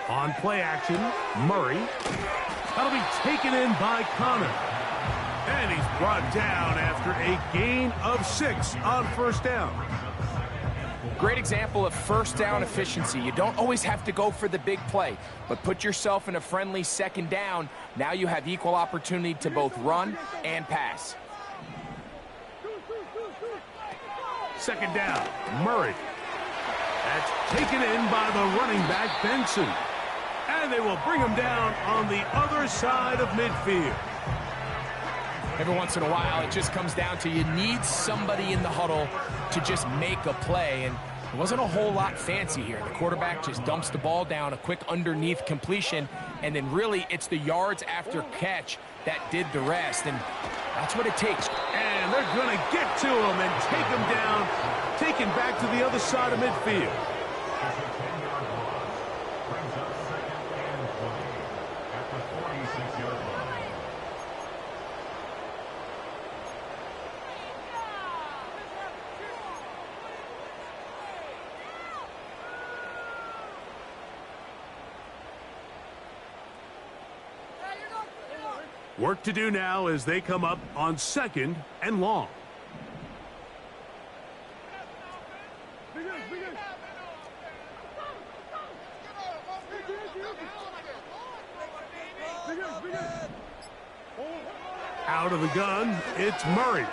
On play action, Murray. That'll be taken in by Connor. And he's brought down after a gain of 6 on first down. Great example of first down efficiency. You don't always have to go for the big play, but put yourself in a friendly second down. Now you have equal opportunity to both run and pass. Second down, Murray. That's taken in by the running back, Benson. And they will bring him down on the other side of midfield. Every once in a while, it just comes down to you need somebody in the huddle to just make a play. And it wasn't a whole lot fancy here. The quarterback just dumps the ball down, a quick underneath completion, and then really it's the yards after catch that did the rest. And that's what it takes. And they're going to get to him and take him down, take him back to the other side of midfield. Work to do now as they come up on 2nd and long. Out of the gun, it's Murray.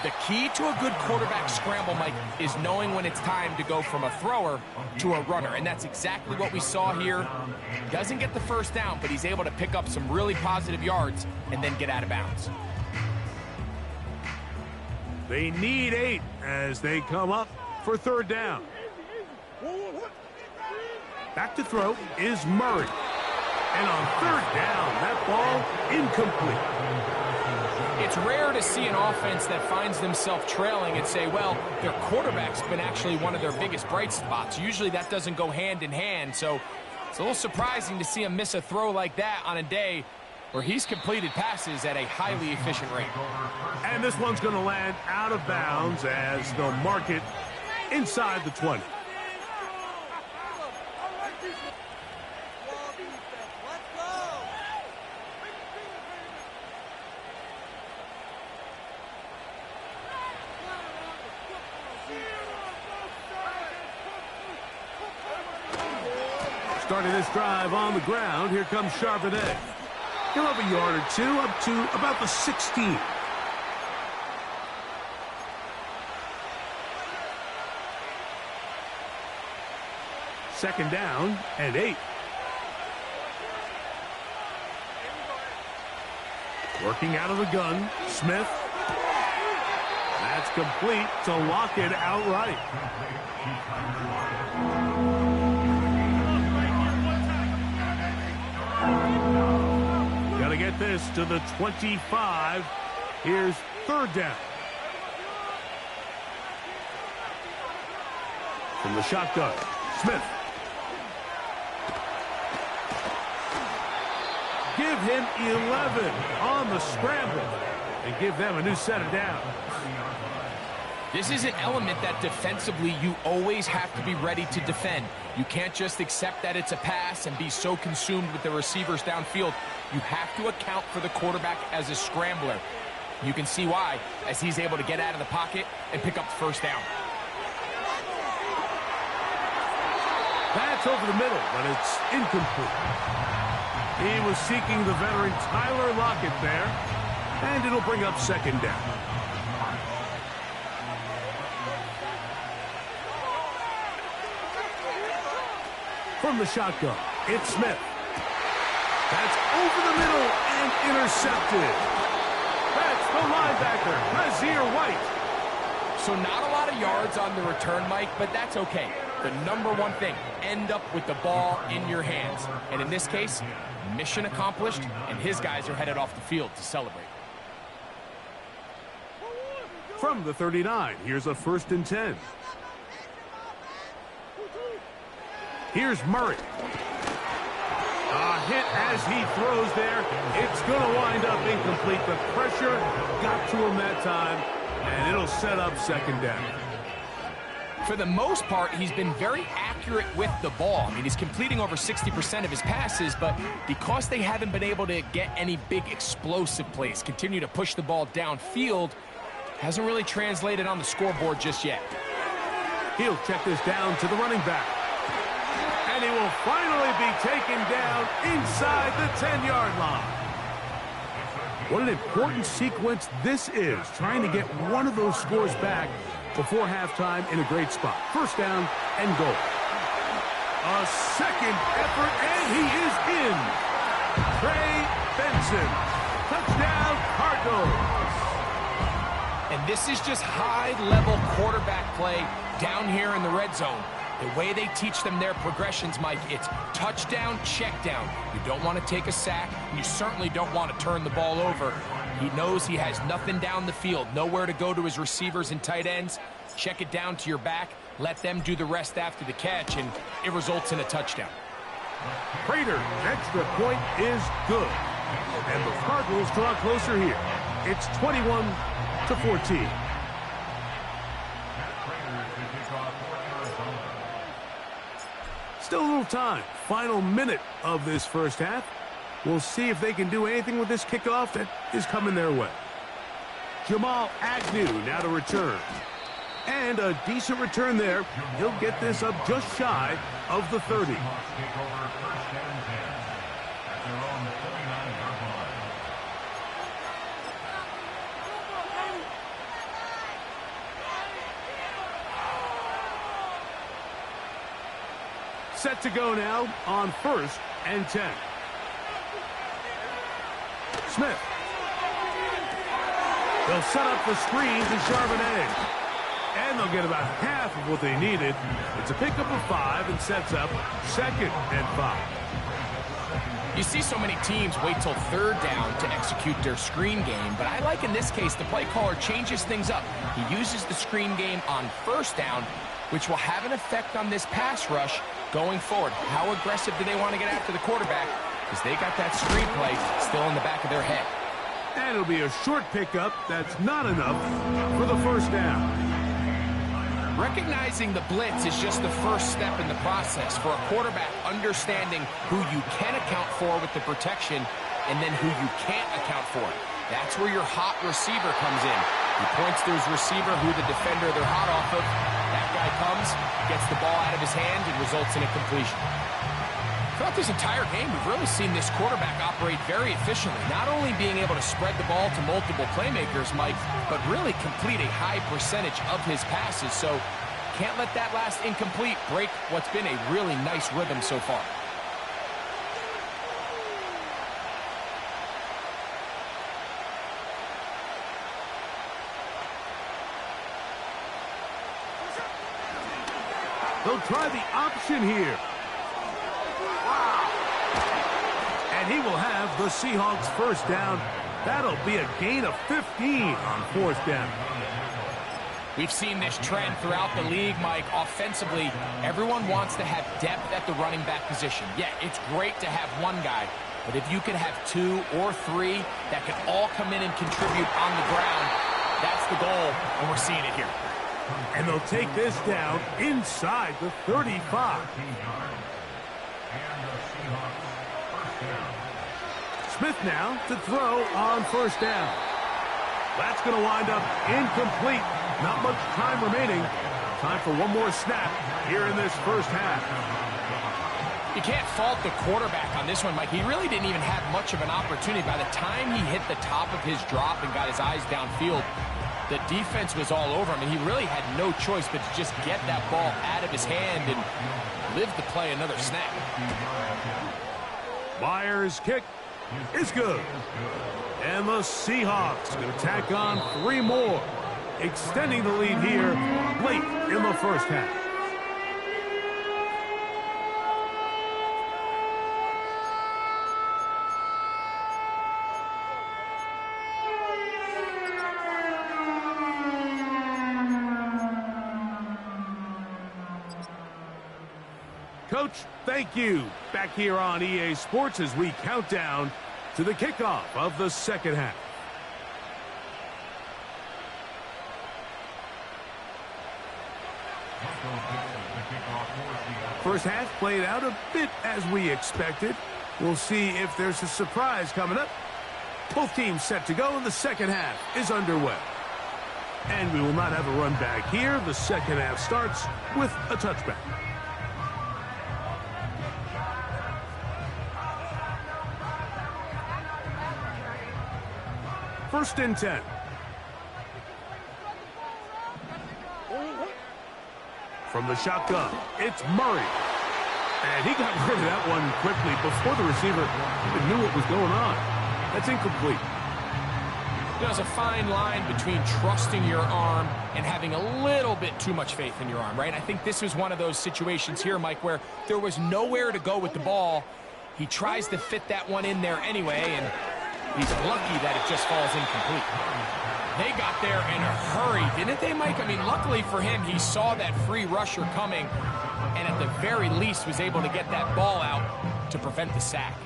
The key to a good quarterback scramble, Mike, is knowing when it's time to go from a thrower to a runner. And that's exactly what we saw here. Doesn't get the first down, but he's able to pick up some really positive yards and then get out of bounds. They need 8 as they come up for 3rd down. Back to throw is Murray. And on 3rd down, that ball incomplete. It's rare to see an offense that finds themselves trailing and say, well, their quarterback's been actually one of their biggest bright spots. Usually that doesn't go hand in hand, so it's a little surprising to see him miss a throw like that on a day where he's completed passes at a highly efficient rate. And this one's going to land out of bounds as they'll mark it inside the 20. Starting this drive on the ground, here comes Charbonnet. He'll have a yard or 2 up to about the 16. Second down and 8. Working out of the gun, Smith. That's complete to lock it outright. Got to get this to the 25. Here's 3rd down. From the shotgun, Smith. Give him 11 on the scramble and give them a new set of downs. This is an element that defensively you always have to be ready to defend. You can't just accept that it's a pass and be so consumed with the receivers downfield. You have to account for the quarterback as a scrambler. You can see why, as he's able to get out of the pocket and pick up the first down. That's over the middle, but it's incomplete. He was seeking the veteran Tyler Lockett there, and it'll bring up 2nd down. From the shotgun, it's Smith. That's over the middle and intercepted. That's the linebacker, Nazir White. So not a lot of yards on the return, Mike, but that's okay. The number one thing, end up with the ball in your hands. And in this case, mission accomplished, and his guys are headed off the field to celebrate. From the 39, here's a 1st and 10. Here's Murray. A hit as he throws there. It's going to wind up incomplete. The pressure got to him that time, and it'll set up 2nd down. For the most part, he's been very accurate with the ball. I mean, he's completing over 60% of his passes, but because they haven't been able to get any big explosive plays, continue to push the ball downfield, hasn't really translated on the scoreboard just yet. He'll check this down to the running back. And he will finally be taken down inside the 10-yard line. What an important sequence this is, trying to get one of those scores back before halftime in a great spot. First down and goal. A second effort, and he is in. Trey Benson. Touchdown, Cardinals. And this is just high-level quarterback play down here in the red zone. The way they teach them their progressions, Mike, it's touchdown, check down. You don't want to take a sack, and you certainly don't want to turn the ball over. He knows he has nothing down the field, nowhere to go to his receivers and tight ends. Check it down to your back, let them do the rest after the catch, and it results in a touchdown. Prater's extra point is good. And the Cardinals draw closer here. It's 21-14. Still a little time. Final minute of this first half. We'll see if they can do anything with this kickoff that is coming their way. Jamal Agnew now to return. And a decent return there. He'll get this up just shy of the 30. Set to go now on 1st and 10. Smith. They'll set up the screen to Charbonnet. And they'll get about half of what they needed. It's a pickup of 5 and sets up 2nd and 5. You see so many teams wait till 3rd down to execute their screen game, but I like in this case the play caller changes things up. He uses the screen game on 1st down, which will have an effect on this pass rush going forward. How aggressive do they want to get after the quarterback? Because they got that screen play still in the back of their head. And it'll be a short pickup that's not enough for the 1st down. Recognizing the blitz is just the first step in the process for a quarterback understanding who you can account for with the protection and then who you can't account for. That's where your hot receiver comes in. He points to his receiver, who the defender they're hot off of. That guy comes, gets the ball out of his hand, and results in a completion. Throughout this entire game, we've really seen this quarterback operate very efficiently, not only being able to spread the ball to multiple playmakers, Mike, but really complete a high percentage of his passes. So can't let that last incomplete break what's been a really nice rhythm so far. They'll try the option here. And he will have the Seahawks 1st down. That'll be a gain of 15 on 4th down. We've seen this trend throughout the league, Mike. Offensively, everyone wants to have depth at the running back position. Yeah, it's great to have one guy, but if you can have 2 or 3 that can all come in and contribute on the ground, that's the goal, and we're seeing it here. And they'll take this down inside the 35. Smith now to throw on 1st down. That's going to wind up incomplete. Not much time remaining. Time for one more snap here in this first half. You can't fault the quarterback on this one, Mike. He really didn't even have much of an opportunity. By the time he hit the top of his drop and got his eyes downfield, the defense was all over him, and he really had no choice but to just get that ball out of his hand and live to play another snap. Myers' kick is good. And the Seahawks going to tack on 3 more, extending the lead here late in the first half. Coach, thank you. Back here on EA Sports as we count down to the kickoff of the second half. First half played out a bit as we expected. We'll see if there's a surprise coming up. Both teams set to go, and the second half is underway. And we will not have a run back here. The second half starts with a touchback. First and 10. From the shotgun, it's Murray. And he got rid of that one quickly before the receiver even knew what was going on. That's incomplete. There's a fine line between trusting your arm and having a little bit too much faith in your arm, right? I think this was one of those situations here, Mike, where there was nowhere to go with the ball. He tries to fit that one in there anyway, and he's lucky that it just falls incomplete. They got there in a hurry, didn't they, Mike? I mean, luckily for him, he saw that free rusher coming, and at the very least was able to get that ball out to prevent the sack.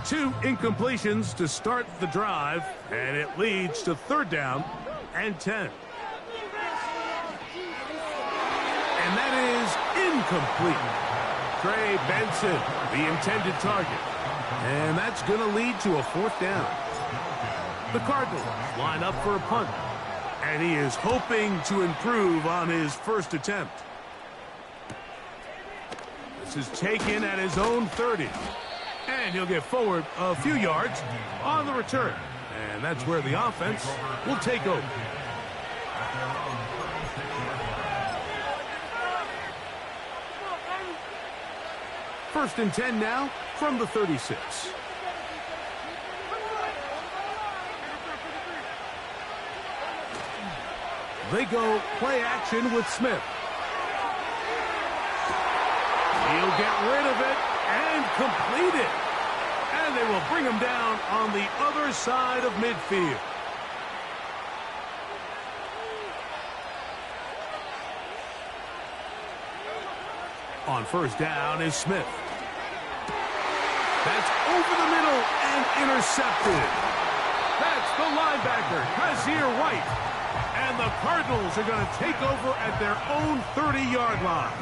2 incompletions to start the drive, and it leads to third down and 10. And that is incomplete. Trey Benson, the intended target. And that's going to lead to a fourth down. The Cardinals line up for a punt, and he is hoping to improve on his first attempt. This is taken at his own 30. And he'll get forward a few yards on the return. And that's where the offense will take over. First and 10 now from the 36. They go play action with Smith. He'll get rid of it and complete it. And they will bring him down on the other side of midfield. On first down is Smith. That's over the middle and intercepted. That's the linebacker, Kazir White. And the Cardinals are going to take over at their own 30-yard line.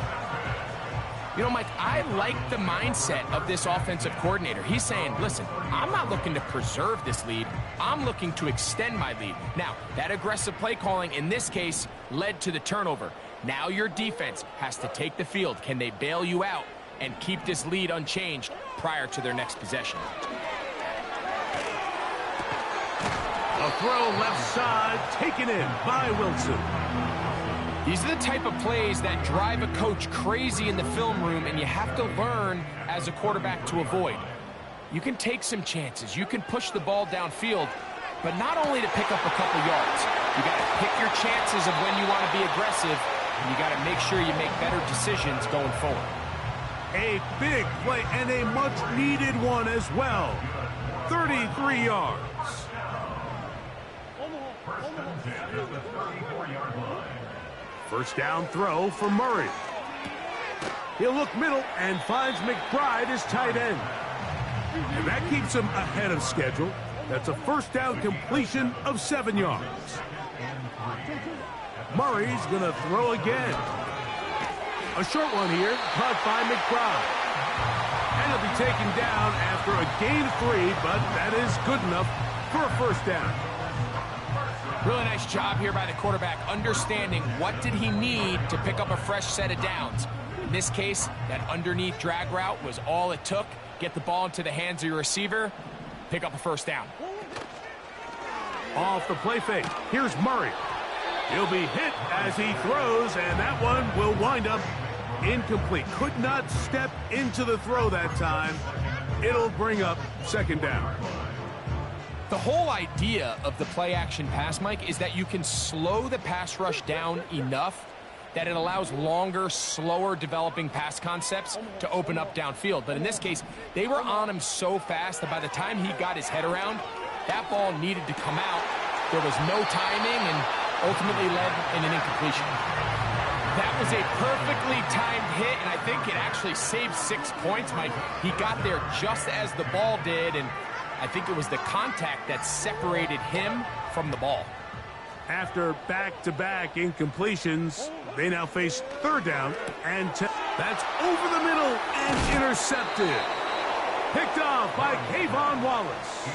You know, Mike, I like the mindset of this offensive coordinator. He's saying, listen, I'm not looking to preserve this lead. I'm looking to extend my lead. Now, that aggressive play calling in this case led to the turnover. Now your defense has to take the field. Can they bail you out and keep this lead unchanged prior to their next possession? A throw left side taken in by Wilson. These are the type of plays that drive a coach crazy in the film room, and you have to learn as a quarterback to avoid. You can take some chances. You can push the ball downfield, but not only to pick up a couple yards. You got to pick your chances of when you want to be aggressive, and you got to make sure you make better decisions going forward. A big play and a much-needed one as well. 33 yards. First down throw for Murray. He'll look middle and finds McBride as tight end. And that keeps him ahead of schedule. That's a first down completion of 7 yards. Murray's going to throw again. A short one here, caught by McBride. And he'll be taken down after a gain of 3, but that is good enough for a first down. Really nice job here by the quarterback, understanding what did he need to pick up a fresh set of downs. In this case, that underneath drag route was all it took. Get the ball into the hands of your receiver, pick up a first down. Off the play fake, here's Murray. He'll be hit as he throws, and that one will wind up incomplete. Could not step into the throw that time. It'll bring up second down. The whole idea of the play-action pass, Mike, is that you can slow the pass rush down enough that it allows longer, slower developing pass concepts to open up downfield. But in this case, they were on him so fast that by the time he got his head around, that ball needed to come out. There was no timing and ultimately led in an incompletion. That was a perfectly timed hit, and I think it actually saved 6 points, Mike. He got there just as the ball did, and I think it was the contact that separated him from the ball. After back-to-back incompletions, they now face third down and 10. That's over the middle and intercepted. Picked off by Kayvon Wallace.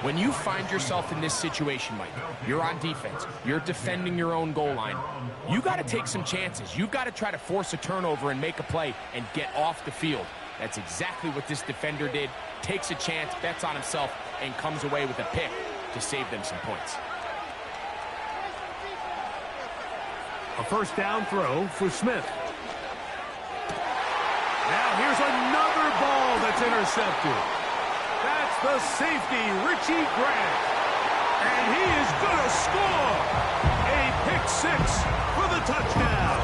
When you find yourself in this situation, Mike, you're on defense, you're defending your own goal line, you got to take some chances. You've got to try to force a turnover and make a play and get off the field. That's exactly what this defender did. Takes a chance, bets on himself, and comes away with a pick to save them some points. A first down throw for Smith. Now here's another ball that's intercepted. That's the safety, Richie Grant. And he is going to score. A pick-6 for the touchdown.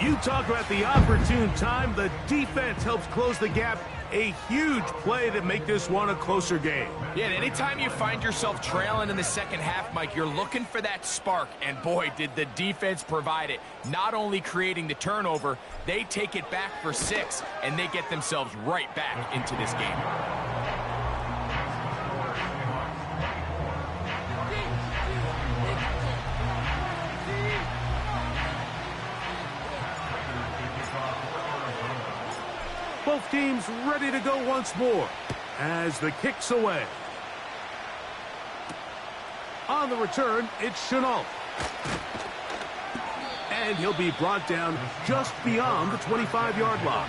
You talk about the opportune time. The defense helps close the gap. A huge play to make this one a closer game. Yeah, and anytime you find yourself trailing in the second half, Mike, you're looking for that spark. And boy, did the defense provide it. Not only creating the turnover, they take it back for 6, and they get themselves right back into this game. Both teams ready to go once more as the kick's away. On the return, it's Chenault. And he'll be brought down just beyond the 25-yard line.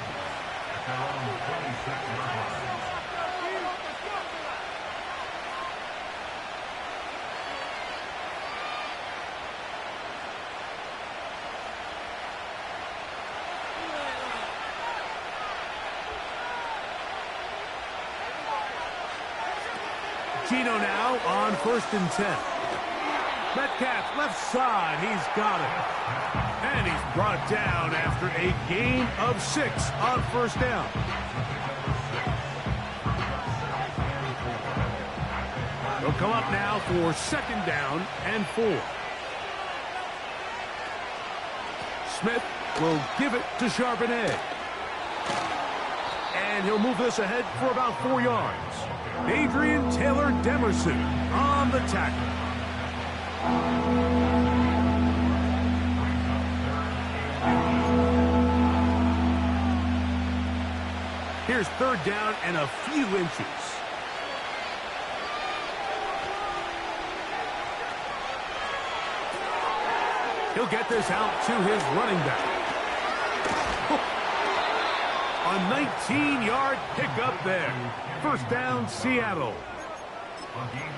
Gino now on 1st and 10. Metcalf left side, he's got it. And he's brought down after a gain of 6 on first down. They'll come up now for 2nd down and 4. Smith will give it to Charbonnet. And he'll move this ahead for about 4 yards. Adrian Taylor-Demerson on the tackle. Here's 3rd down and a few inches. He'll get this out to his running back. A 19-yard pickup there. 1st down, Seattle.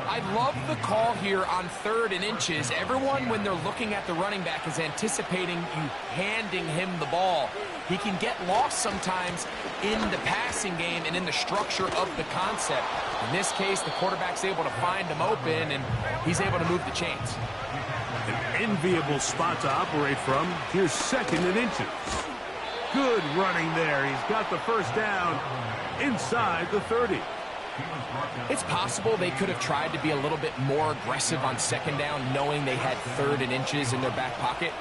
I love the call here on 3rd and inches. Everyone, when they're looking at the running back, is anticipating you handing him the ball. He can get lost sometimes in the passing game and in the structure of the concept. In this case, the quarterback's able to find him open, and he's able to move the chains. An enviable spot to operate from. Here's 2nd and inches. Good running there. He's got the 1st down inside the 30. It's possible they could have tried to be a little bit more aggressive on 2nd down, knowing they had 3rd and inches in their back pocket.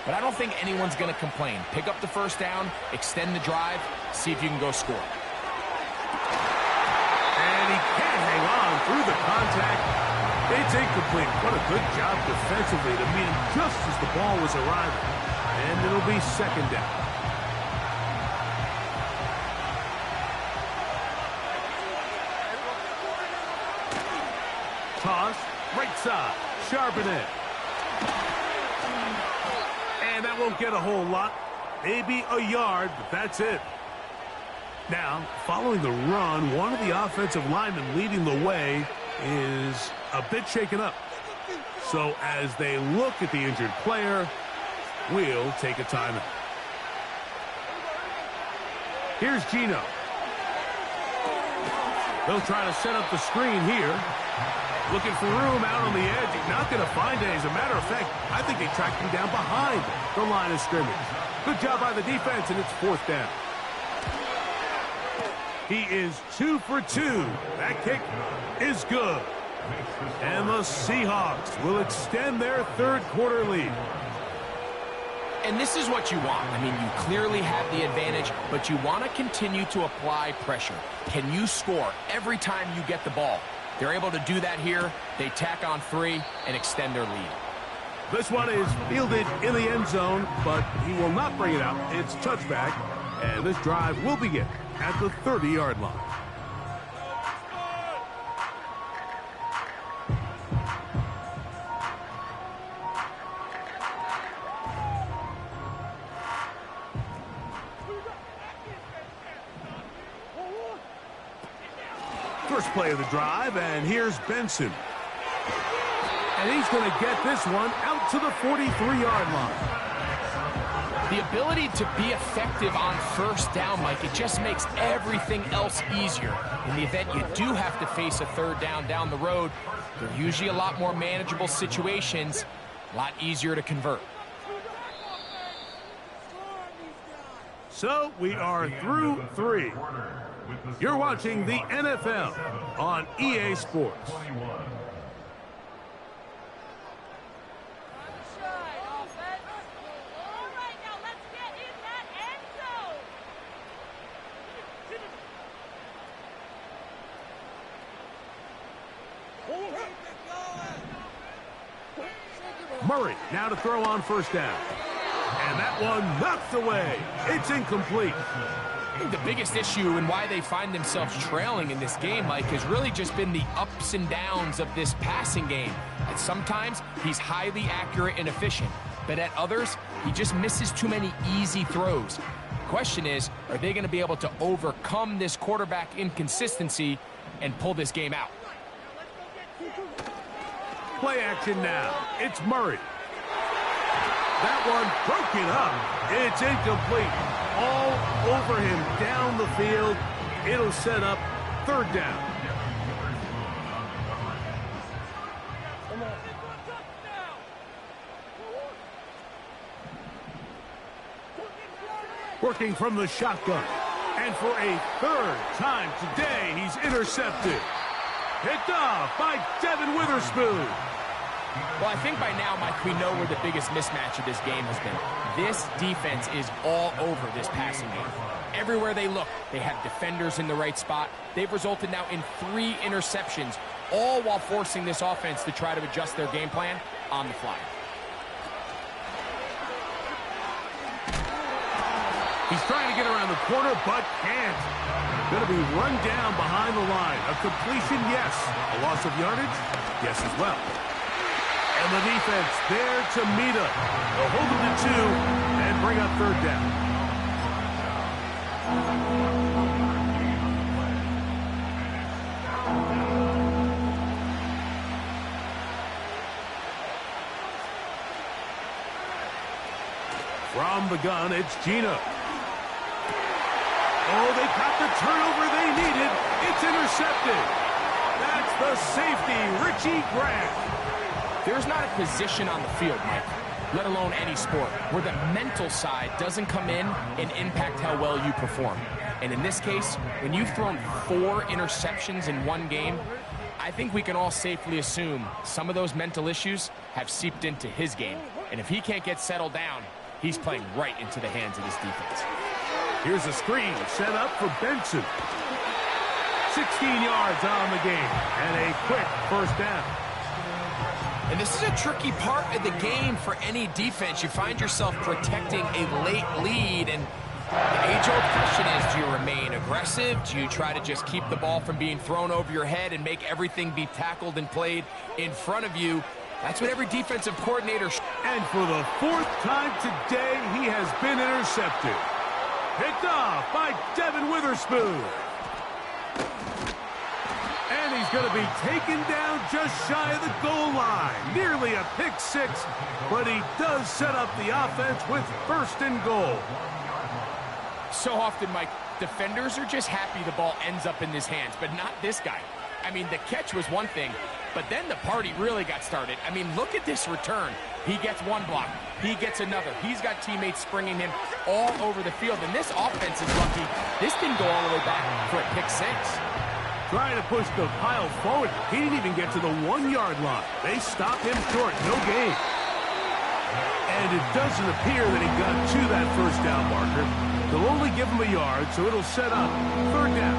But I don't think anyone's going to complain. Pick up the 1st down, extend the drive, see if you can go score. And he can't hang on through the contact. It's incomplete. What a good job defensively to meet him just as the ball was arriving. And it'll be 2nd down. Toss, right side, Charbonnet. And that won't get a whole lot. Maybe a yard, but that's it. Now, following the run, one of the offensive linemen leading the way is a bit shaken up. So as they look at the injured player, we'll take a timeout. Here's Gino. They'll try to set up the screen here. Looking for room out on the edge. He's not going to find it. As a matter of fact, I think they tracked him down behind the line of scrimmage. Good job by the defense, and it's 4th down. He is 2 for 2. That kick is good. And the Seahawks will extend their 3rd quarter lead. And this is what you want. I mean, you clearly have the advantage, but you want to continue to apply pressure. Can you score every time you get the ball? They're able to do that here. They tack on 3 and extend their lead. This one is fielded in the end zone, but he will not bring it out. It's touchback, and this drive will begin at the 30-yard line. First play of the drive, and here's Benson. And he's going to get this one out to the 43-yard line. The ability to be effective on first down, Mike, it just makes everything else easier. In the event you do have to face a third down the road, they're usually a lot more manageable situations, a lot easier to convert. So we are through 3. You're watching the NFL on EA Sports. Murray now to throw on first down. And that one knocked away. It's incomplete. I think the biggest issue and why they find themselves trailing in this game, Mike, has really just been the ups and downs of this passing game. And sometimes he's highly accurate and efficient, but at others, he just misses too many easy throws. The question is, are they going to be able to overcome this quarterback inconsistency and pull this game out? Play action now. It's Murray. That one broken up. It's incomplete. All over him down the field. It'll set up third down. Working from the shotgun. And for a third time today, he's intercepted. Picked off by Devin Witherspoon. Well, I think by now, Mike, we know where the biggest mismatch of this game has been. This defense is all over this passing game. Everywhere they look, they have defenders in the right spot. They've resulted now in 3 interceptions, all while forcing this offense to try to adjust their game plan on the fly. He's trying to get around the corner, but can't. Going to be run down behind the line. A completion, yes. A loss of yardage, yes as well. And the defense there to meet him. They'll hold him to 2 and bring up third down. From the gun, it's Gino. Oh, they got the turnover they needed. It's intercepted. That's the safety, Richie Grant. There's not a position on the field, Mike, let alone any sport, where the mental side doesn't come in and impact how well you perform. And in this case, when you've thrown 4 interceptions in one game, I think we can all safely assume some of those mental issues have seeped into his game. And if he can't get settled down, he's playing right into the hands of this defense. Here's a screen set up for Benson. 16 yards on the game and a quick first down. And this is a tricky part of the game for any defense. You find yourself protecting a late lead, and the age-old question is, do you remain aggressive? Do you try to just keep the ball from being thrown over your head and make everything be tackled and played in front of you? That's what every defensive coordinator... And for the 4th time today, he has been intercepted. Picked off by Devin Witherspoon. And he's going to be taken down just shy of the goal line. Nearly a pick 6, but he does set up the offense with first and goal. So often, Mike, defenders are just happy the ball ends up in his hands, but not this guy. I mean, the catch was one thing, but then the party really got started. I mean, look at this return. He gets one block. He gets another. He's got teammates springing him all over the field, and this offense is lucky. This didn't go all the way back for a pick 6. Trying to push the pile forward. He didn't even get to the 1-yard line. They stopped him short. No gain. And it doesn't appear that he got to that first down marker. They'll only give him a yard, so it'll set up third down.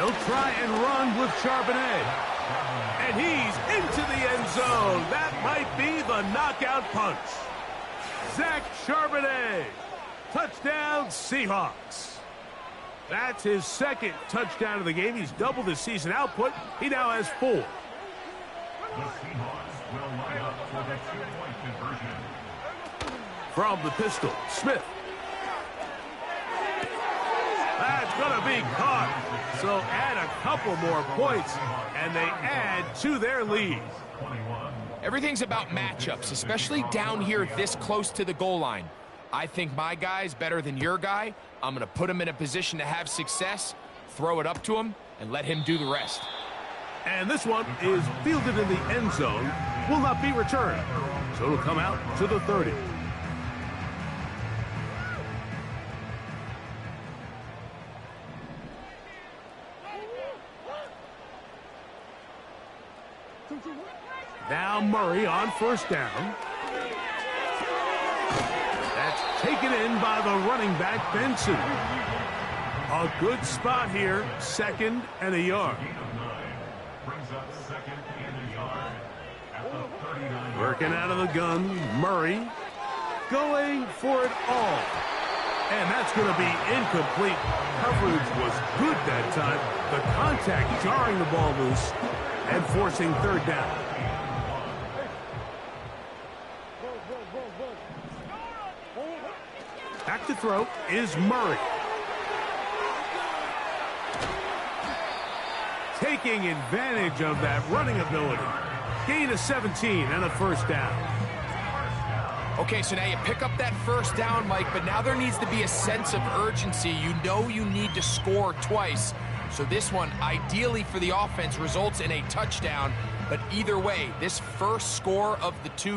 He'll try and run with Charbonnet. And he's into the end zone. That might be the knockout punch. Zach Charbonnet. Touchdown, Seahawks. That's his second touchdown of the game. He's doubled his season output. He now has 4. The Seahawks will line up for the 2-point conversion. From the pistol, Smith. That's going to be caught. So add a couple more points, and they add to their lead. Everything's about matchups, especially down here this close to the goal line. I think my guy's better than your guy. I'm going to put him in a position to have success, throw it up to him, and let him do the rest. And this one is fielded in the end zone, will not be returned. So it'll come out to the 30. Now Murray on first down. That's taken in by the running back, Benson. A good spot here, 2nd and a yard. Working out of the gun, Murray going for it all. And that's going to be incomplete. Coverage was good that time. The contact jarring the ball loose and forcing 3rd down. Back to throw is Murray. Taking advantage of that running ability. Gain of 17 and a 1st down. Okay, so now you pick up that 1st down, Mike, but now there needs to be a sense of urgency. You know you need to score twice. So this one, ideally for the offense, results in a touchdown. But either way, this first score of the 2